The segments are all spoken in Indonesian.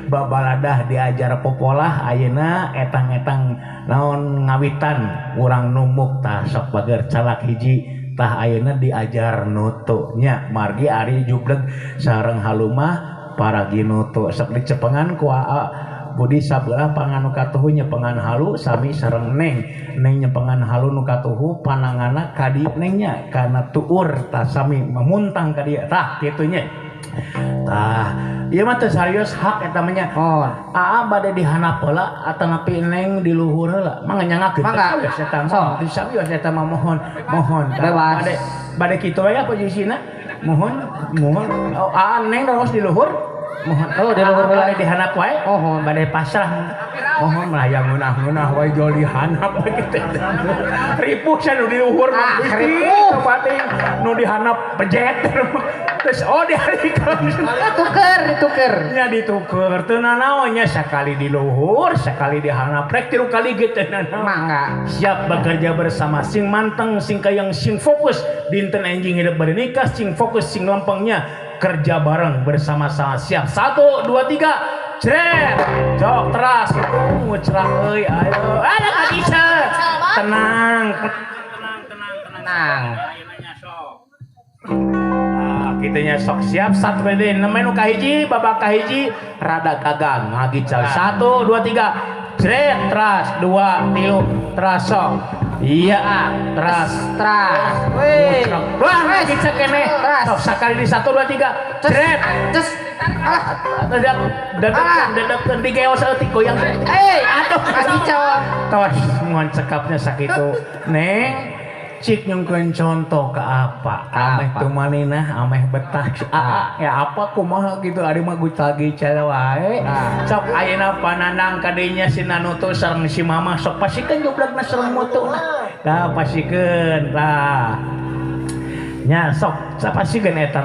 babaladah diajar popolah ayeuna etang-etang naon ngawitan urang numuk tah sok bager calak hiji tah ayeuna diajar nutu nya margi ari jubleg sareng halumah paragi nutu sok dicepengan ku Budi sabelah pangan nu katuhu nyepengan halu sami sareng neng nyepengan halu nu katuhu panangana ka dieu nengnya kana tuur tah sami memuntang ka dieu tah kitu nya tah ieu mah teh serius hak eta mah nya aa bade dihanap heula atanapi neng di luhur heula mangga nyangakeun geus eta mah disarius eta mah mohon bade kitu we apa jisina mohon neng terus di luhur mohon di luhur heula dihanap wae bade pasrah mohon melayang ngeunah-ngeunah wae jol dihanap kitu ripuh sa nu di luhur mah ripuh pating nu dihanap pejet terus diharikeun dituker nya dituker teu nanaon nya sakali di luhur sakali dihanap rek 3 kali gitu mangga siap bekerja bersama sing manteng sing kayang sing fokus dinten anjing hidup bade nikah sing fokus sing lempengnya kerja bareng bersama-sama siap 1 2 3 jret jok teras ngucrak euy ayo ada ka bisa tenang kitunya sok siap satu pede nemenu kahiji babak kahiji rada gagang ngagical 1 2 3 jret teras 2 3 teras sok iya teras wah ngagicak kene sok sakali di 1 2 3 jret dadak di geos eutik goyang atuh ngagicau tos ngoncekapnya sakitu neng cik nyongkeun contoh ke apa ameh tumaninah ameh betah ya apa kumaha gitu ari mah gucal-gical wae sok ayeuna panandang ka dinya si nanutu sareng si mama sok pasikeun joblegna sareng mutuna tah pasikeun tah nya sok pasikeun eta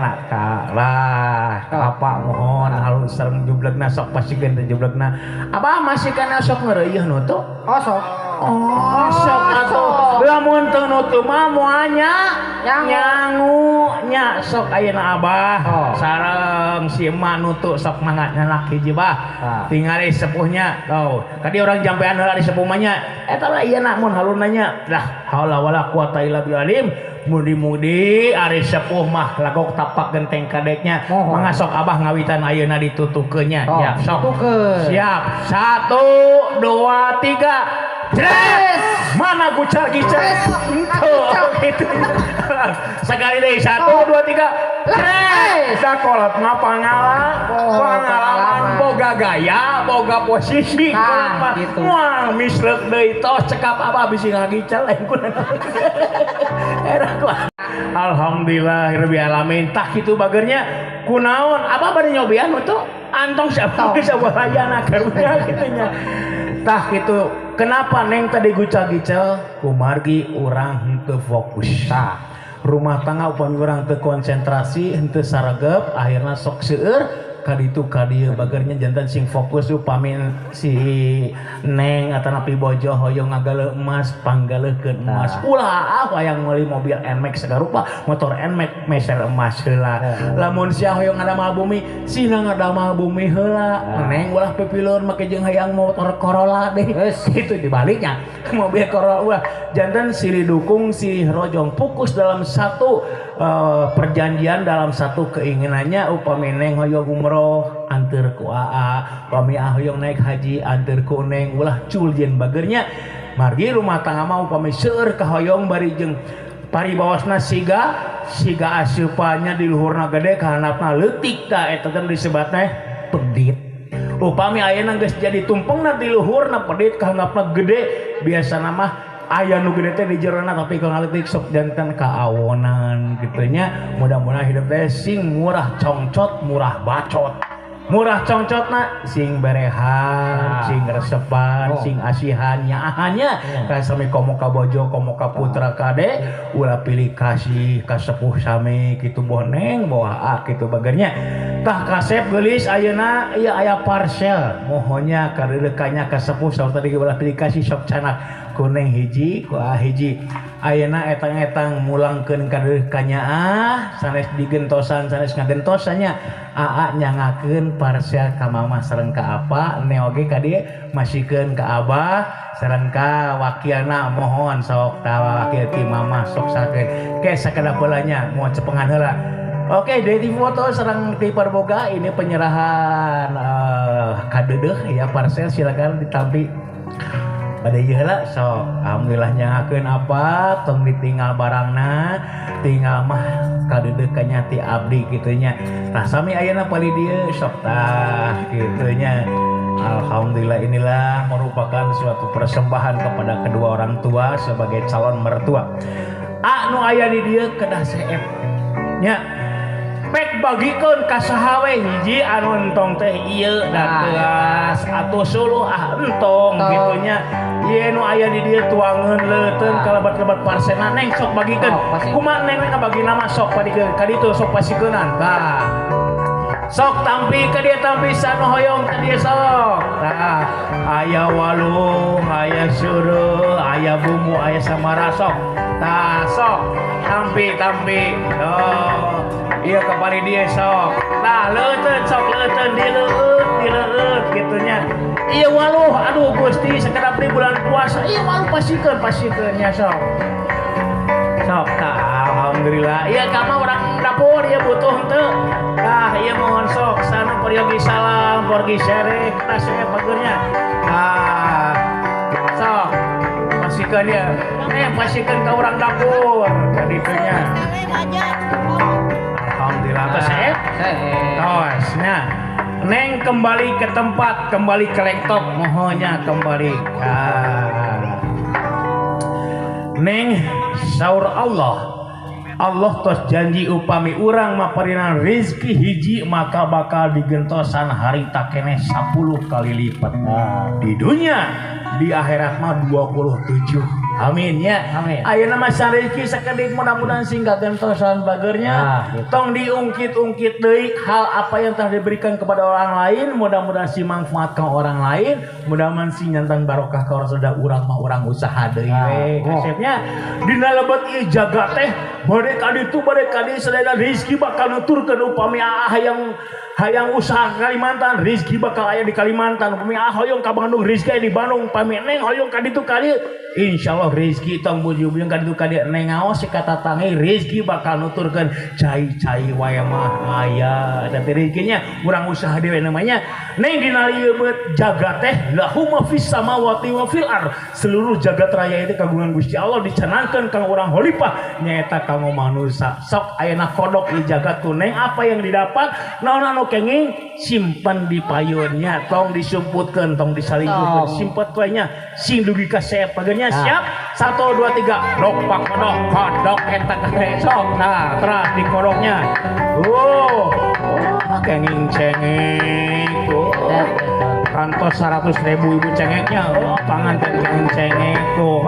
lah apa mohon halus sareng joblegna sok pasikeun teh joblegna abah masih kana sok ngeureuyeuh nutu sok atuh lamun teu nutu mah moalnya nyangu nya sok ayeuna abah sareng si emak nutu sok mangga nyanak hiji bah tingali sepuhnya tuh kadi orang jampean heula di sepuh mah nya eta lah ieu mun haluna nya lah haula wala quwata illa billah mudi-mudi ari sepuh mah lagok tapak genteng kadeknya mangga sok abah ngawitan ayeuna ditutukeun nya ya sok siap 1 2 3 Tres mana gucar gicar itu sekali deh 1 2 3 tres sakolat mah pengalaman boga gaya boga posisi gitu wah misrek deui tos cekap apa bisi ngagical lain kunaon alhamdulillahirabbil alamin tah kitu bagernya kunaon apa bade nyobian tuh antong siapa bisa bahayana karunya kitunya tah gitu kenapa neng tadi gucal-gical kumargi orang henteu fokus tah rumah tangga upami orang teu konsentrasi henteu saregep akhirna sok seueur kaditu kadieu bagernya jantan sing fokus upami si neng atanapi bojo hoyong ngagale emas panggaleukeun emas ulah hayang meuli mobil NMAX sagarupa motor NMAX meser emas heula lamun sia hoyong ngadamel bumi sina ngadamel bumi heula neng ulah pipileur make jeung hayang motor Corolla deh itu dibaliknya mobil Corolla ulah jantan silih dukung si rojong fokus dalam satu perjanjian dalam satu keinginannya upami neng hoyong umroh anteur ku aa upami hoyong naik haji anteur ku neng ulah culjeun bagernya margi rumah tangga mah upami seueur ka hoyong bari jeung paribawasna siga asupanya di luhurna gede ka handapna leutik tah eta teh disebat teh pedit upami ayeuna geus jadi tumpengna di luhurna pedit ka handapna gede biasana mah aya nu gede teh di jerona tapi kalau ngaletik sok jantan kaawonan gitunya mudah-mudahan hidup teh sing murah congcot murah bacot murah congcotna sing berehan sing resepan sing asihan nyaahanya kasami komo ka bojo komo ka putra kade ulah pilih kasih ka sepuh sami kitu boneng bawa kitu bagernya tah kasep geulis ayeuna ieu aya parcel mohonnya kareuleukannya ka sepuh saur tadi ulah pilih kasih sok canak kuning hiji ku hiji ayeuna etang-etang mulangkeun ka deui ka nyaah sanes digentosan sanes ngagentosannya aa nyangakeun parsel ka mama sareng ka apa ne oge ka dieu masikeun ka abah sareng ka wakiana mohon sok tawa wakil ti mama sok sakeun ke sakadapeulanya moal cepengan heula. Oke, dari foto serang ti Parboga ini penyerahan kadedeh ya parcel silakan ditampi pada ieu sok alhamdulillah nyangakeun apa tong ditinggal barangna tinggal mah kadedeh ka nya ti abdi kitu nya tah sami ayeuna pali dieu sok tah kitu nya. Alhamdulillah inilah merupakan suatu persembahan kepada kedua orang tua sebagai calon mertua. Anu aya di dieu kedah seep nya pek bagikeun ka saha we hiji anu entong teh ieu da teas atuh suluh entong kitu nya ieu nu aya di dieu tuangeun leuteun kalabat-kalabat parsena neng sok bagikeun kumaha neng ngabagi nama sok padikeun ka ditu sok pasikeunan tah sok tampi ka dieu tampi sanu hoyong ka dieu sok tah aya waluh aya suruh aya bumbu aya samara sok tah sok tampi oh iya kepali dia sok nah leuteun sok leuteun dileut gitunya iya waluh aduh Gusti sekedap di bulan puasa iya waluh pasikeun nya sok tah alhamdulillah iya kama orang dapur iya butuh henteu tah iya mohon sok sana pergi salam pergi syarek tah saya pageurnya tah sok pasikeun ya pasikeun ka urang dapur kaditunya alhamdulillah tos tos nah neng kembali ke tempat kembali ke laptop mohonnya kembali neng saur Allah tos janji upami urang maparinan rezeki hiji maka bakal digentosan harita keneh 10 kali lipat di dunia di akhirat mah 27. Amin ya. Amin. Ayeuna mah sareki sakedik mudah-mudahan singkat gentosan bageurnya. Tong diungkit-ungkit deui hal apa yang telah diberikan kepada orang lain, mudah-mudahan si manfaat ka orang lain, mudah-mudahan si nyantang barokah ka orang saudara urang mah urang usaha deui we. Kasepnya dina lebet ieu jaga teh bade ka ditu bade ka dieu sadaya rezeki bakal nuturkeun upami hayang usaha Kalimantan rezeki bakal aya di Kalimantan upami hoyong ka Bandung rezeki aya di Bandung upami neng hoyong ka ditu ka dieu insyaallah rezeki tong bujung-bujung ka ditu ka dieu neng ngaos si kata tangi rezeki bakal nuturkeun cai-cai wae mah aya dan rezekinya urang usaha dewe namanya neng dina ieu jagat teh lahu ma fis samawati wa fil ard seluruh jagat raya itu kagungan Gusti Allah dicanangkeun ka urang khalifah nyaeta kamu manusia sok ayeuna kodok di jagat tu neng apa yang didapat naon anu kenging simpan di payunnya tong disumputkeun tong disalingkukeun simpet we nya sing dugi ka seep pageurnya siap 1 2 3 dok pak kodok eta kene sok nah teras di kodoknya kenging cengeng kantos 100.000 ibu cengeknya panganten kenging cengek tuh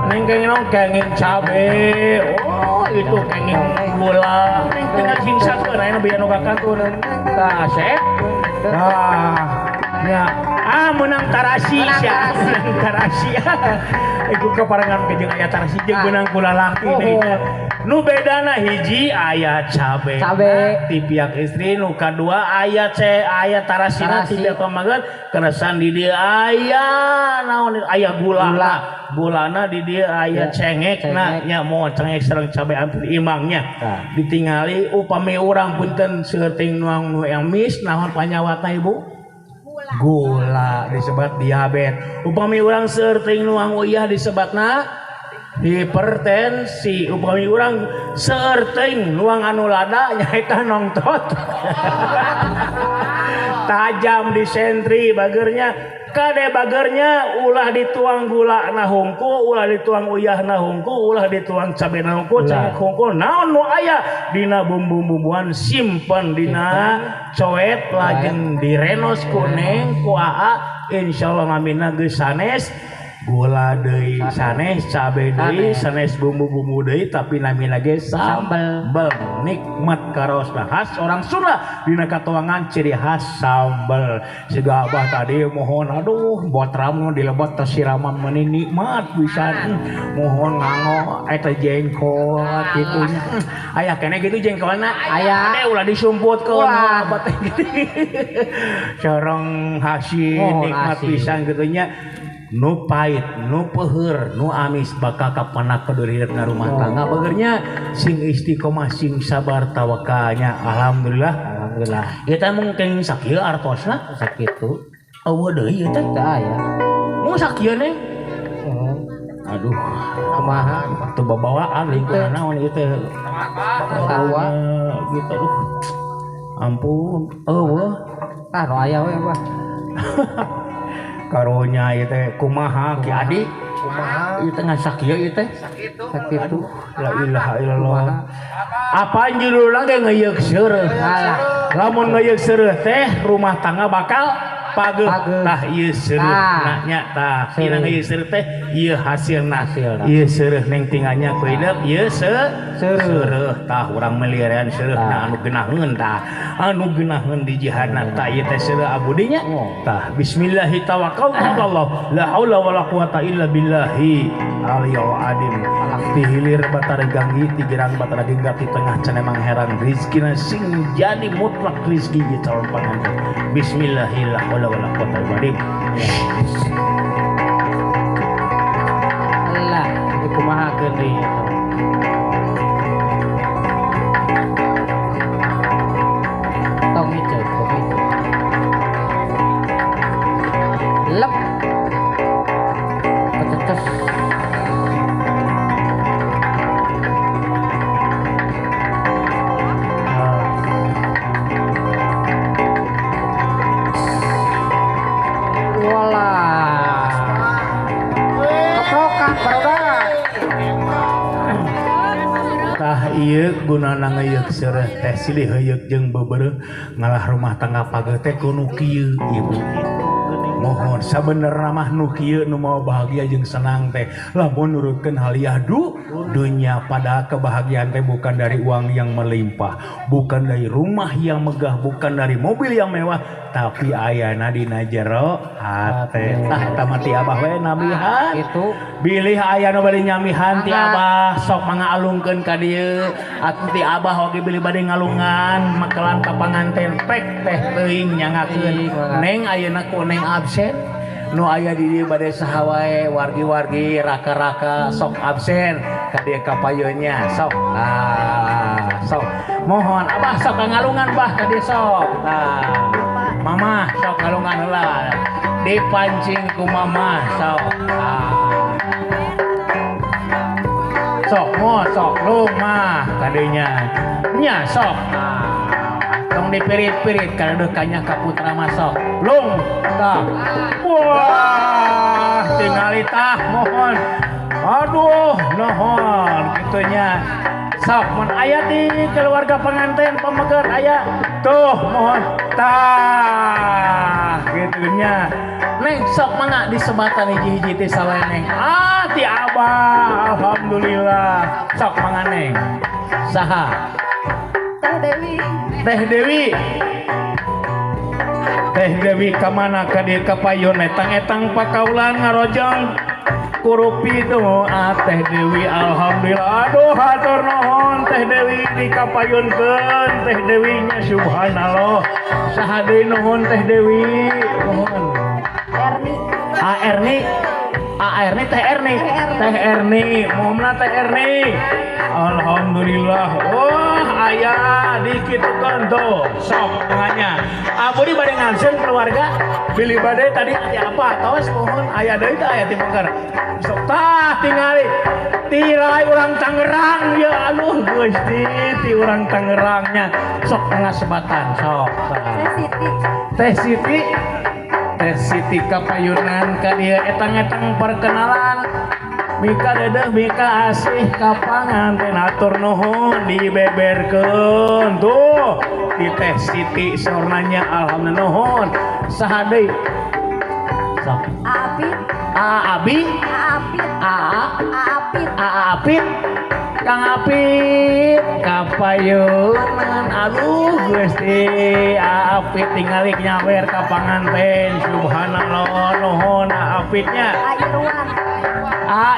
neng kenging cabe itu kenging gula neng tinggal singsakeun aya nu bieu nu kakantun tah sep ya menang tarasi sia menang tarasi iku keparengan jeung aya tarasi jeung beunang kula laki nu bedana hiji aya cabe ti pihak istri nu kadua aya tarasina ti pihak pamageun keresan di dieu aya naon aya gulana di dieu aya cengekna nya moal cengek sareng cabe ampir imangnya ditingali upami urang punten seuting nuang nu emis naon panyawatna ibu gula disebut diabetes upami urang seuting nuang uyah disebutna hipertensi upami urang seuting nuang anu lada nyaeta nongtot tajam di sentri bageurnya kade bageurnya ulah dituang gula na hungkul ulah dituang uyah na hungkul ulah dituang cabe na hungkul cengek hungkul naon nu aya dina bumbu-bumbuan simpen dina coet lajeng direnos kuning ku aa insyaallah ngamina geus sanes gula deui sanes cabe deui sanes bumbu-bumbu deui tapi namina ge sambal nikmat karosna khas orang Sunda dina katuangan ciri khas sambal siga abah tadi mohon aduh buat ramu dilebot siraman meuni nikmat pisan mohon nganggo eta jengkol kitu aya keneh gitu jengkolna aya ulah disumputkeun abah teh gitu corong hasil nikmat pisan gitu nya nu pait nu peuheur nu amis bakal kapanak kedurina rumah tangga begernya sing istiqomah sing sabar tawakalnya alhamdulillah eta mungkin sakieu artosna sakitu eueuh deui eta teh aya mun sakieu neng aduh kumaha teu babawaan lingkungan naon ieu teh sawa gitu aduh ampun eueuh nu aya we Mbah karunya ieu teh kumaha Ki Adi kumaha ieu teh ngasakieu ieu teh sakitu la ilaha illallah apa judulna ge ngeuyeuk seureut lamun ngeuyeuk seureut teh rumah tangga bakal pageuh tah ieu seureut nya tah dina ngeuyeuk seureut teh ieu hasilna ieu seureut neng tinggalnya ku hidup ieu seureut tah urang melierean seureutna anu geunaheun tah anu geunaheun di jihadna tah ieu teh seureut abudinya tah bismillahi tawakkaltu Allah la haula wala quwata illa billahi aliyul adim ti hilir batara ganggi ti gerang batara genggap di tengah cenah mangheran rezekina sing jadi mutlak rezeki ieu calon panganten bismillahi la haula wala quwata illa billah Allah kumaha deui lep tetes wala keprokan barudak tah ieu gunana ngeuyeuk seureut teh silih heuyeuk jeung bebereuh ngalah rumah tangga pageuh teh kudu kieu ieu mohon sabenerna mah nu kieu nu mau bahagia jeung senang teh lamun nurutkeun haliah dunya pada kebahagiaan teh bukan dari uang yang melimpah bukan dari rumah yang megah bukan dari mobil yang mewah tapi ayana dina jero hate tah eta mah ti abah we namihan itu bilih aya nu bade nyamihan ti abah sok mangga alungkeun ka dieu atuh ti abah oge bilih bade ngalungan makelan ka panganten pek teh teuing nyangakeun neng ayeuna ku neng absen nu aya di dieu bade saha wae wargi-wargi raka-raka sok absen ka dieu kapayeunnya sok sok mohon abah sok ngalungan bah ka dieu sok mama sok ngalungan heula dipancing ku mama sok sok mo sok lung mah kadenya nya sok tong dipirit-pirit kana deuk kanya ka putra masok lung tah wah tingali tah mohon aduh nuhun kitunya sok mun aya di keluarga pengantin pamegar aya tuh mohon tah kitunya neng sok mangga disebatan hiji-hiji ti saweneng ti abah alhamdulillah sok mangga neng saha Teh Dewi kamana ka dieu kapayon etang-etang pakaulan ngarojong kurupi tuh Teh Dewi alhamdulillah aduh hatur nuhun Teh Dewi dikapayunkeun Teh Dewinya subhanallah saha deui nuhun Teh Dewi nuhun Erni Teh Erni mohonna Teh Erni alhamdulillah wah aya dikitukeun tuh sok tengahnya abdi bade ngansen keluarga pilih bade tadi apa tos mohon aya deui teh aya ti manggar sok tah tingali tirai urang Tangerang ya aduh Gusti ti urang Tangerangnya sok ngasebatan sok Teh Siti kapayunan ka dieu etang-etang perkenalan Mika dedeh Mika asih ka panganten atur nuhun dibeberkeun tuh di Teh Siti sornanya alhamdulillah nuhun saha deui sok Abi, Apit, Kang Apit, kapayunan, aduh Gusti, Apit tinggali nyawer ka panganten, subhanallah, nuhun Apitnya.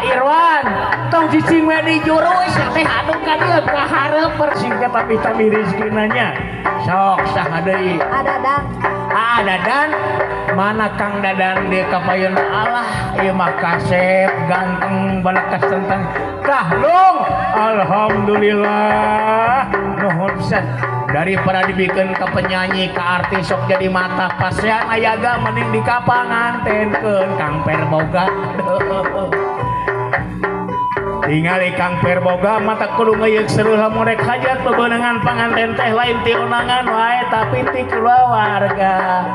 Irwan, tong cicing we di juru teh anu ka dieu ka hareup persingkat tapi tami rezekinanya. Sok saha deui? Dadan. Mana Kang Dadan di kapayun Allah ieu mah kasep ganteng balakas tentang kahlung. Alhamdulillah. Nuhun pisan. Daripada dibikin ke penyanyi ke artis sok jadi mata pasian ayaga mending di kapangantenkeun Kang Perboga. Tingali Kang Perboga mata kudu ngeuyeuk seru lamun rek hajat bebeunangan panganten teh lain ti unangan wae tapi ti keluarga.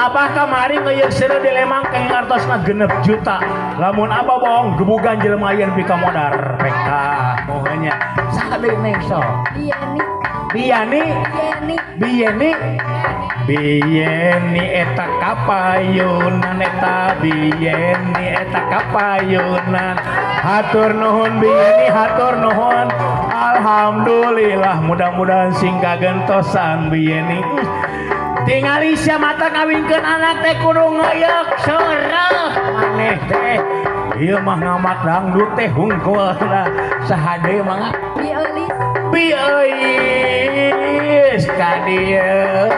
Abah kamari ngeuyeuk seru di Lemang keng artosna 6 juta. Lamun abah bohong gebugan jelema yen pika modar. Reka mohonnya saha deui neng sok? Bieni eta kapayunan hatur nuhun Bieni hatur nuhun alhamdulillah mudah-mudahan singga gentosan Bieni tingali sia mata ngawinkeun anak teh kudu ngeuyeuk seureuh maneh teh ieu mah ngamat dangdut teh hungkul saha deui mangga Bieuis kadieu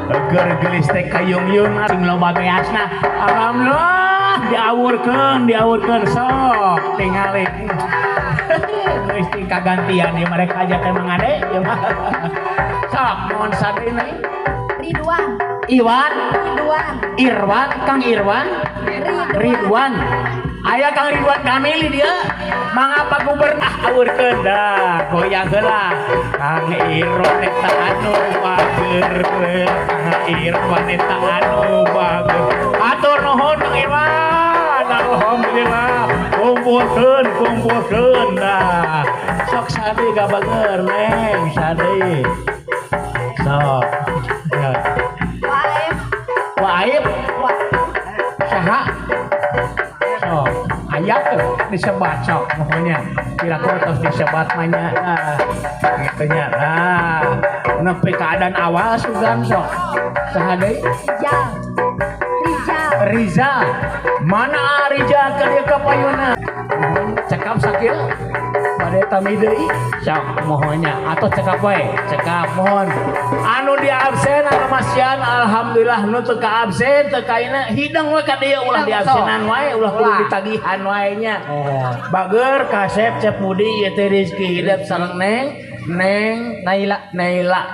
eger gelis teh kayung-yung aring loba beasna alhamdulillah diawurkeun sok tingali geus kagantian ieu mereka aja teh mangade ieu mah sok mohon sadina Irwan Kang Ridwan aya Kang Ridwan Kamili dia mangapa gubernur awurkeun dah goyang heula Kang Irwan eta anu bager Kang Irwan eta anu bager atur nuhun Kang Irwan alhamdulillah kumpulkeun dah sok sade gabager neng sade sok Waib saha sok aya disebat sok pokoknya kira-kira terus disebat manya gitu nya nepi keadaan awal sugan sok saha deui Rizal mana Rizal ke dia kapayuna cekap sakieu bade tami deui sok mohonnya atau cekap wae cekap mohon anu di absen anu masian alhamdulillah nu teu ka absen teu kaina hidang we ka dieu ulah di absenan wae ulah kudu ditagihan wae nya bager kasep cep mudi ieu teh rezeki hidup sareng Neng Naila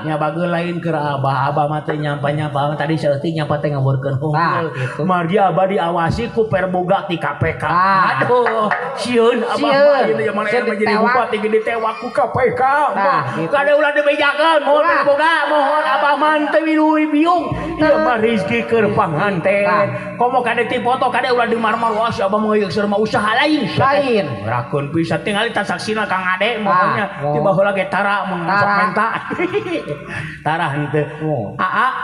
nya bageul lain keur abah mah teh nyampa-nyampa tadi saeutik nyampa teh ngaborkeun hungkul gitu. Margi abah diawasi ku Perboga ti KPK. Aduh, sieun abah ieu zaman era jadi bupati gede tewak ku KPK. Kada ulah dibejakeun mohon Perboga, mohon abah mah teu biung. Ieu mah rezeki keur panganten. Komo kada ti foto kada ulah dimarmar wah abah mah ngeuyeuk sareng usaha lain. Rakun pisan tingali tasaksina Kang Ade mohonnya ti baheula ge tara mun sok menta. Tara henteu.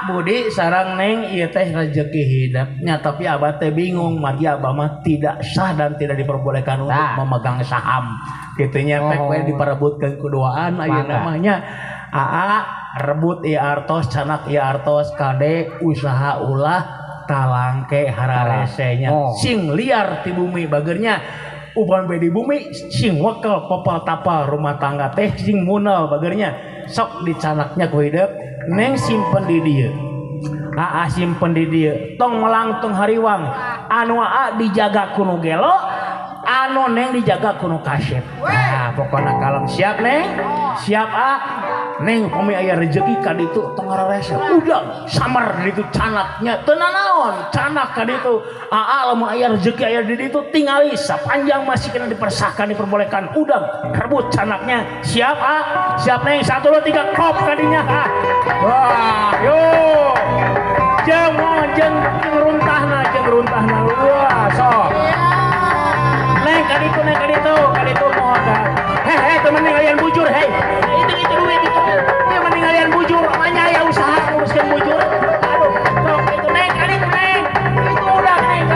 Budi sareng Neng ieu teh rezeki hidupnya tapi abah teh bingung margi abah mah tidak sah dan tidak diperbolehkan untuk memegang saham. Kitu nya pek we diparebutkeun kuduaan aya namanya rebut ieu artos canak ieu artos kade usaha ulah talangke hararesenya sing liar ti bumi bagernya uban di bumi sing wekel popal tapal rumah tangga teh sing munal bagernya sok dicanaknya ku hidup Neng simpen di dieu simpen di dieu tong melang tong hariwang anu dijaga kuno gelo anu Neng dijaga kuno kasep pokoknya kalem siap Neng siap Neng pami aya rezeki ka ditu tong ngararese udah samar di ditu canaknya teu nanaon canak ka ditu lamun aya rezeki aya di ditu tingali sapanjang masih kena dipersahkan diperbolehkan udah rebut canaknya siap siap Neng 1 2 3 kop ka dinya wah yo jeung runtahna wah sok Neng ka ditu mohon heh temen kalian bujur hei itu duit itu ya mending kalian bujur namanya ya usaha nguruskan bujur aduh sok itu Neng kali itu Neng itu udah Neng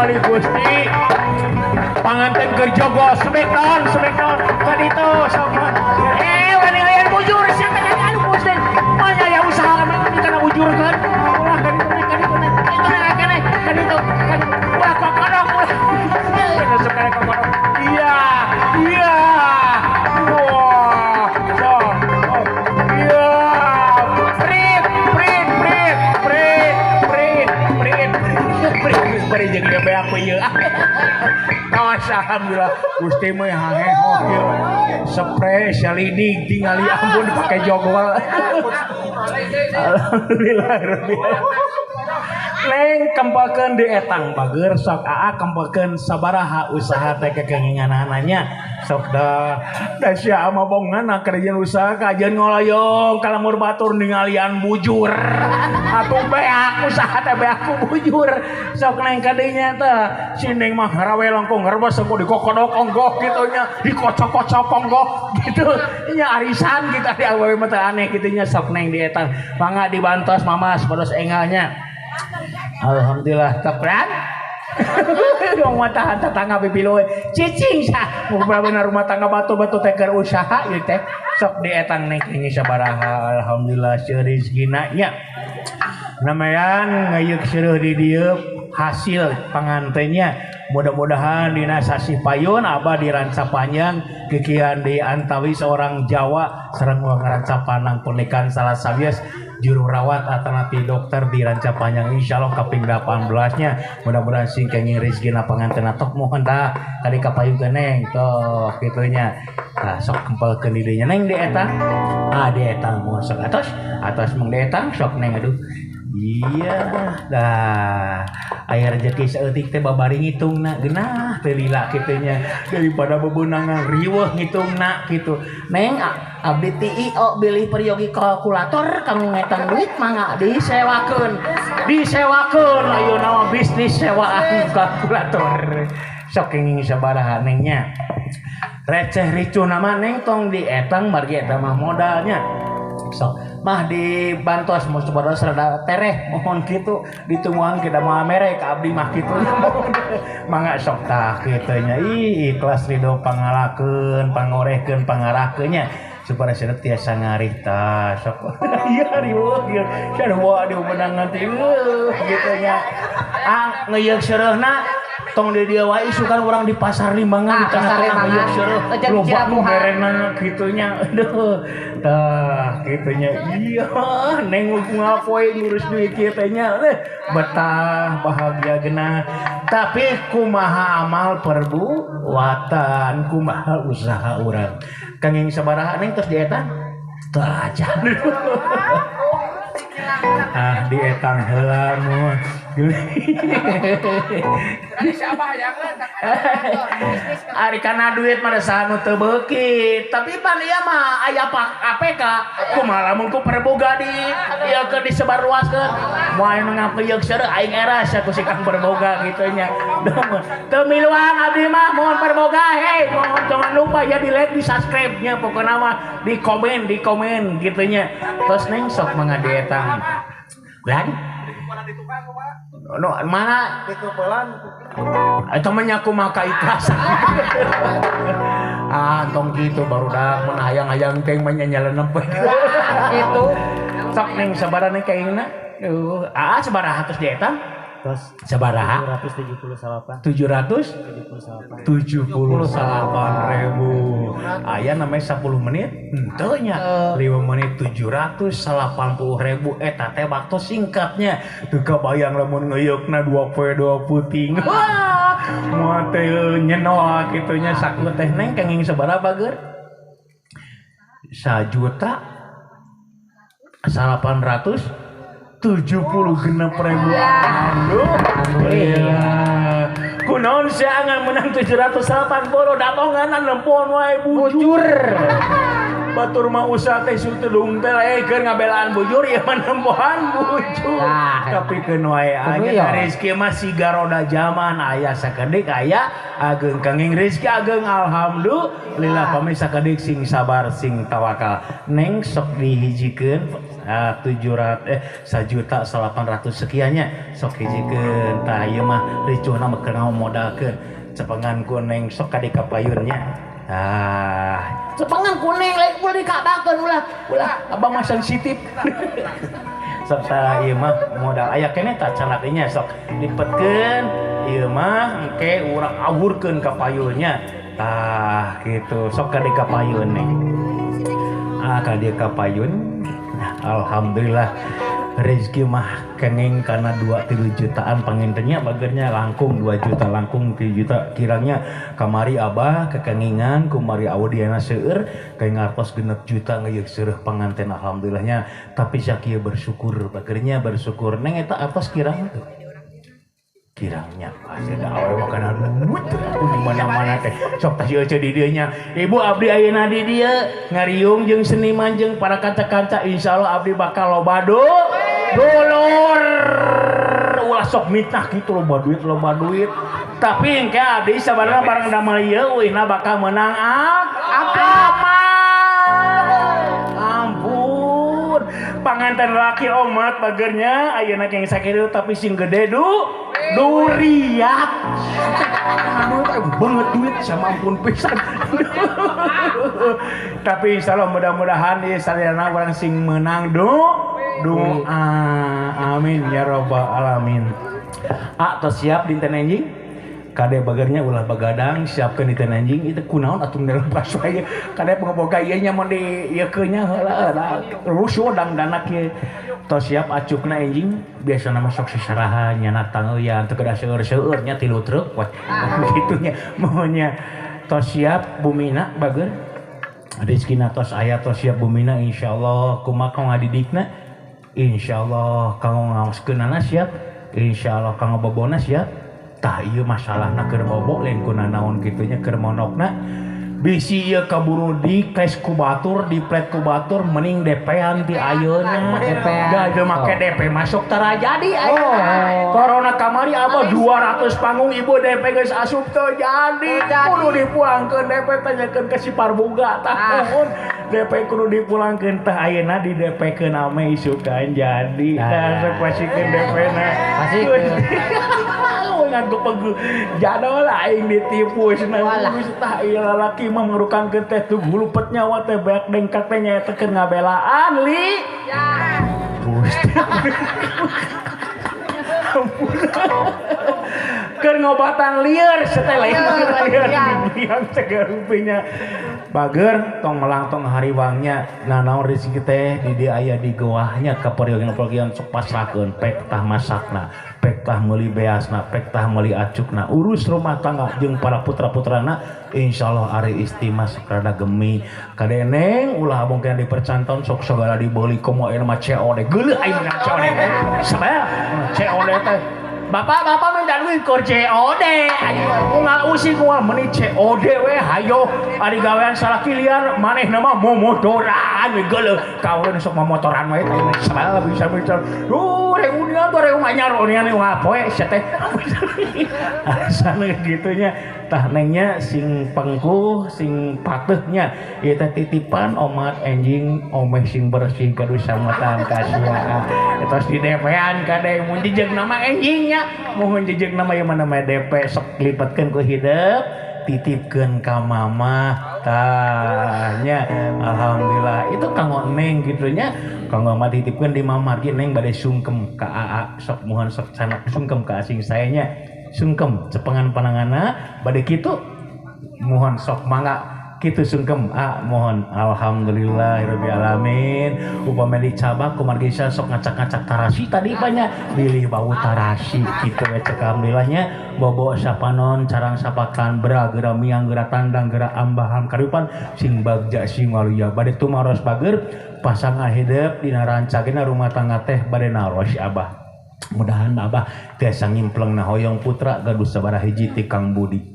ningali Gusti panganten keur jogo Smackdown kan itu sama wani aya bujur sia kan anu Gusti manya ya usaha kana bujur kan ulah kan itu ulah kokodok iya wah bari jeung dia bae aku ieu. Kawas alhamdulillah Gusti mah haheho kieu. Spray salidig tingali ampun dipake jogol. Alhamdulillah rabbil Neng kempalkeun di etang bager sok aa kempalkeun sabaraha usaha teh kekenginganananya sok da sia mah bongana kerjaan usaha kajian ngoloyong kalamur batur ningalian bujur atuh beak usaha teh beak bujur sok neng kadinya teh si neng mah harawe langkung herbas sok dikokodok onggoh kitu nya dikocok-kocok onggoh gitu nya arisan kita di awewe mah teh aneh kitu nya sok neng di etang mangga dibantos mamas pados engalnya. Alhamdulillah tekran dong mata tetangga bibilu cicing sah bener rumah tangga batu-batu teker usaha ieu teh sok dietang nek ini sabaraha alhamdulillah rezekina nya namayan ngayeuh seueuh di dieu hasil pangantennya mudah-mudahan dina sasi payun abah diranca panjang kikian di antawi seorang Jawa sareng ngaranca panang pernikahan salah sabias juru rawat atau nanti dokter di ranca panjang insyaallah kaping 18 nya mudah-mudahan sing kenging rezekina panganten tok mohon tah kali kapayun neng toh kitunya nah sok kempelkeun di dinya neng di eta di eta moal sok atas mung di eta sok neng aduh iya dah aya rezeki saeutik teh babari ngitungna geunah teh lila kitunya daripada bebeunangan riweuh ngitungna kitu neng abdi ti beli peryogi kalkulator kanggo ngetang duit mangga disewakeun ayeuna mah bisnis sewaan kalkulator sok kenging sabaraha nengnya receh ricuna mah neng tong dietang margi eta mah modalnya sok mah dibantos mau coba rada tereh mohon gitu ditungguan kita mau merek abdi mah gitu mangga sok tah kitunya ikhlas ridho pangalakeun pangorehkeun pangarahkeunnya supaya sia tiasa ngarih tah sok ieu riweuh ieu sarua di umenangan teh gitu nya ngeuyeuk seureuna tong di dia wae isukan urang di pasar Limbangan di tengah-tengah ngeuyeuk seureun loba nu berenang kitunya aduh tah kitunya iya neng ngapoe ngurus duit kieu teh nya betah bahagia genah tapi kumaha amal perbuatan kumaha usaha urang kanging sabaraha neng tos dieta tah acan di etang heula nu ari kana duit mah saha nu teu beuki tapi pan ieu mah aya APK kumaha lamun ku perboga di ieu keur disebarluaskeun moal ngapeuyeuk seueur aing eras ku si Kang perboga kitu nya teu miluan abdi mah mohon perboga mohon jangan lupa ya di like di subscribe nya pokona mah di komen kitu nya terus neng sok mangga dietang lan no mana dikupelan eta mah nya kumaha ikhlas tong gitu baru dah mun hayang-hayang teh mah nyaleunep itu sok neng sabaraha neng kaingna sabaraha tos dietang tos sabaraha 778 ribu aya namanya 10 menit henteu nya 5 menit 780 ribu eta teh waktu singkatnya teu kabayang lamun ngeuyeukna 2 puting moal teh nyenol kitu nya saku teh neng kenging sabaraha bager 1.870.000 alhamdulillah kunaon sia ngan menang 780 datonganan nempon wae bujur batur mah usaha teh sutudung teh keur ngabelaan bujur ya menempohan bujur tapi keun wae aya rezeki mah siga roda zaman aya sakedik aya ageung kanging rezeki ageung alhamdulillah pami sakedik sing sabar sing tawakal neng sok dihijikeun 1.800.000 sekiannya sok hijikeun tah ieu mah ricuhna mah keur modalkeun cepengan kuning sok ka di kapayunnya cepengan kuning lain boleh dikatakeun ulah abang mah sensitif sok tah ieu mah modal aya keneh tah canatinya sok dipetkeun ieu mah engke urang awurkeun ka payunnya tah gitu sok ka di kapayun nih ka di kapayun alhamdulillah rezeki mah kenging karena 2-3 jutaan pangintennya bagernya langkung 2 juta langkung 3 juta kiranya kamari abah kekengingan kumari audiana seueur kayak ngartos 6 juta ngeyeuk seueuh panganten alhamdulillahnya tapi sakieu bersyukur bagernya bersyukur neng eta atas kirang tuh kirangnya pasti da awe makanan duit aku di mana-mana teh sok tah ieu di dieu nya ibu abdi ayeuna di dieu ngariung jeung seniman jeung para kanca-kanca insyaallah abdi bakal loba dulur ulah sok mitah kitu loba duit tapi engke abdi sabarna bareng damel ieu uihna bakal menang ampun panganten laki omat bagernya ayeuna keng sakitu tapi sing gede duriat banget duit sama ampun pisan tapi insyaallah mudah-mudahan di saliyana orang sing menang doa amin ya rabbal alamin tos siap dinten anjing kade bagernya ulah bagadang siapkeun dinten anjing itu kunaon atuh dalam paswae kade pangboga ieu nya mun di ieu keunnya heula rusuh dangdanak ieu tos siap acukna anjing biasa nama sok sesarahan nyana tangeuyan teu kada seueur-seueur nya 3 truk wah kitu nya mohonnya tos siap bumina bager rezekina tos aya tos siap bumina insyaallah kumaha ngadidikna insyaallah kanggo ngaoskeunana siap insyaallah kanggo bobona siap tah ieu masalahna keur bobo lain kunaon kitu nya keur monokna bisi ieu kaburu di kes ku batur di plet ku batur mending DP-an ti ayeuna da ieu make DP masuk tara jadi corona kamari abah 200 panggung ibu DP geus asup teu jadi kudu dipulangkeun DP tanyakeun ka si Parboga tah nuhun DP kudu dipulangkeun tah ayeuna di DP-keun ame isukan jadi tah sok pasikeun DP-na pasikeun nganggo pegu jadol aing ditipu cenah tah ieu lalaki mah ngurukangkeun teh tuh lupet nyawa teh beak dengkak teh nya teh keur ngabelaan li ya keur ngobatan lieur setelain lieur yang segarupinya bager tong melang tong hariwangnya naon rezeki teh di dieu aya di goahnya kaperieugeun sok pasrahkeun pek tah masakna pek tah meuli beasna pek tah meuli acukna urus rumah tangga jeung para putra-putrana insyaallah ari istimah sakrada gemi kadeneng ulah abong kana dipercanton sok sagala dibeli komo mah COD geuleuh aing menang COD sabaya COD teh Bapak minta duit ke COD nggak usih gua meni COD we hayo ari gawean salah liar maneh nama momotoran we geuleuh kawen sok momotoran we teh salah bisa reunian tuh anyar reunian ngapoe sia teh asana gitunya tah nengnya sing pengkuh sing pateuhnya ieu teh titipan omat enjing omeh sing bersih kadu samatan kasia terus di DP-an kade mun jejeg nama enjingnya mohon jejeg nama yang mana DP sok lipatkeun ku hidup titipkeun ka mama tahnya alhamdulillah itu kanggo neng gitunya kanggo mah titipkeun di mama ge neng bade sungkem ka aa sok mohon sok sanak sungkem ka asing sayanya sungkem cepengan panangana bade kitu mohon sok mangga kitu sungkem mohon alhamdulillahirabbil alamin upami dicabak kumargisa sok ngacak-ngacak tarasi tadi banyak pilih bau tarasi kitu we cek alhamdulillahnya bobo sapanon carang sapakan bera geura miang geura tandang geura ambahan karipan sing bagja sing waluya bade tumaros bager pasang hidup dina rancagena rumah tangga teh bade naros abah mudahan abah tiasa ngimplengna hoyong putra gaduh sabaraha hiji ti Kang Budi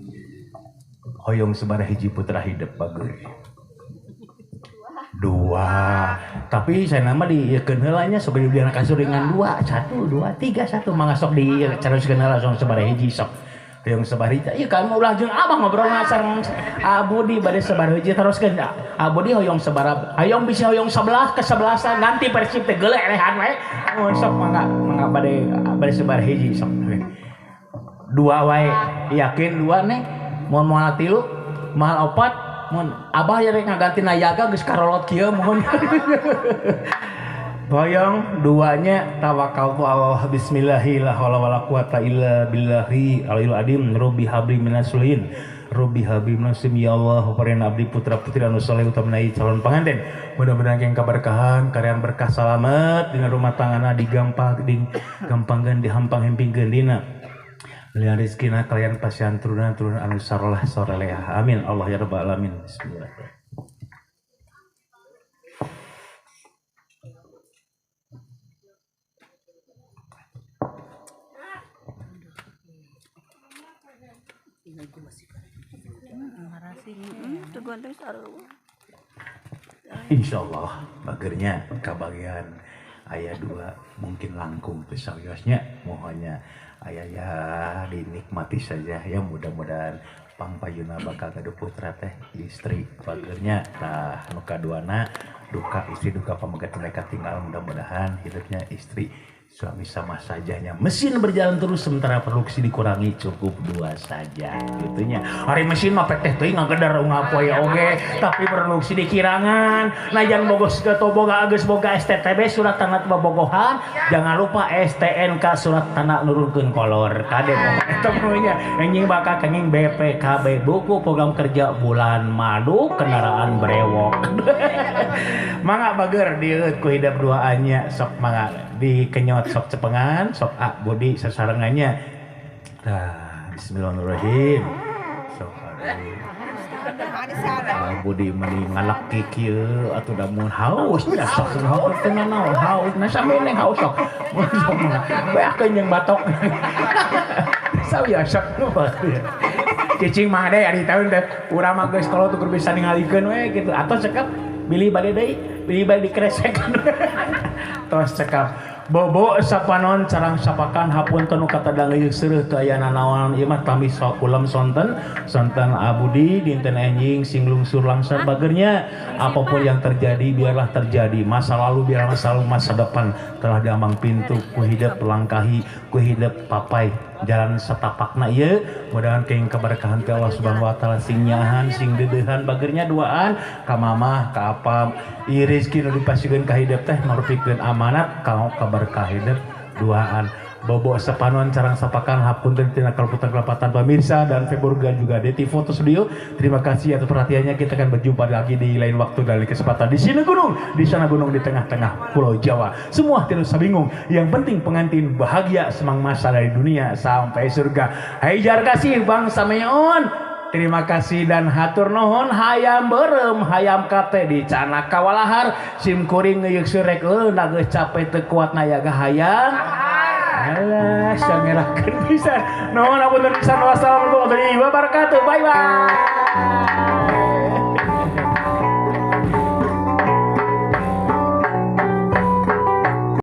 hoyong sabaraha hiji putra hidup bagus 2 tapi saya nama di iekeun heula nya sok di anak kasuringan 2 1 2 3 1 mangga sok di caroskeun heula sok sabaraha hiji sok hoyong sebar hiji ieu kan ulah jeung abah ngobrol sareng Abudi bade sebar hiji teruskeun Abudi hoyong sebar hoyong bisa hoyong 11 ke 11an nanti Persib teh geuleuh elehan we sok mangga bade sebar hiji sok dua wae yakin dua nih mohon moal 3 mahal 4 mohon abah ya rek ngaganti nayaga geus karolot kieu mohon Boyong duanya tawakkaltu Allah bismillahi la haula wala quwata illa billahi alil adim rabbi habli minasulihin rabbi habli minasim ya Allah pareun abdi putra-putri anu saleh utamana calon panganten mudah-mudahan yang kaberkahan karean berkah salamet dina rumah tanggana digampangkeun dihampang hempingkeun dina lian rezekina kalian pasian turunan anu sarolah soreleh amin Allah ya rabbal alamin bismillah. Insyaallah bagernya kabagian aya 2 mungkin langkung teh sawiosnya mohonnya aya ya dinikmati saja ya mudah-mudahan pangpayuna bakal gaduh putra teh istri bagernya tah nu kaduana duka istri duka pamagat mereka tinggal mudah-mudahan hidupnya istri suami sama sajanya mesin berjalan terus sementara produksi dikurangi cukup 2 saja gitunya hari mesin mah peteh teuing ngagedar ngapoe oge tapi produksi dikirangan najan bogos gato boga geus boga STTB surat tanda bobogohan jangan lupa STNK surat tanda nurunkeun kolor kade eta punya anjing bakal kenging BPKB buku program kerja bulan madu kendaraan brewok mangga bager dieu ku hidup duaannya sok mangga dikenyot sok cepengan sok bodi sasarengannya bismillahirrahmanirrahim sok bodi meni ngalak kieu atuh da mun haus nya sok haus teh naon haus na samene haus sok beakeun jeung batok sawiya sok cicing mah deh ari taun teh urang mah geus kalau tuh bisa ningalikeun we gitu atau cekap bili bade deui bili bade dikresekeun tos cekap bobo sapanon carang sapakan hapunten kata dangeuh seureut teu aya nanaon ieu mah tami sakulam sonten Abudi dinten enjing sing lungsur langsar bagernya apapun yang terjadi biarlah terjadi masa lalu biarlah masa lalu masa depan telah diambang pintu ku hidup langkahi ku hidup papai jalan setapakna ieu mudahan keing keberkahan ti Allah Subhanahu wa taala sing nyahan sing deudeuhan bagernya duaan ka mamah ka apam ieu rezeki nu dipasieun ka hidup teh marupikeun amanat kanggo kaberkah hidup duaan bobo sepanon carang sapakan hapunten tina kelepatan pemirsa dan Feburga juga Deti Foto Studio. Terima kasih atas perhatiannya. Kita akan berjumpa lagi di lain waktu dan kesempatan di sini gunung, di sana gunung di tengah-tengah Pulau Jawa. Semua tidak usah bingung. Yang penting pengantin bahagia semang masa dari dunia sampai surga. Hajar kasih Bang Sameon. Terima kasih dan hatur nuhun hayam berem hayam kate di cana kawalahar sim kuring ngeuyeuh surek geus capek teu kuat nayaga hayang. Alah, sangerahkeun pisan. Nuhun apunten pisan. Wassalamualaikum warahmatullahi wabarakatuh. Bye bye.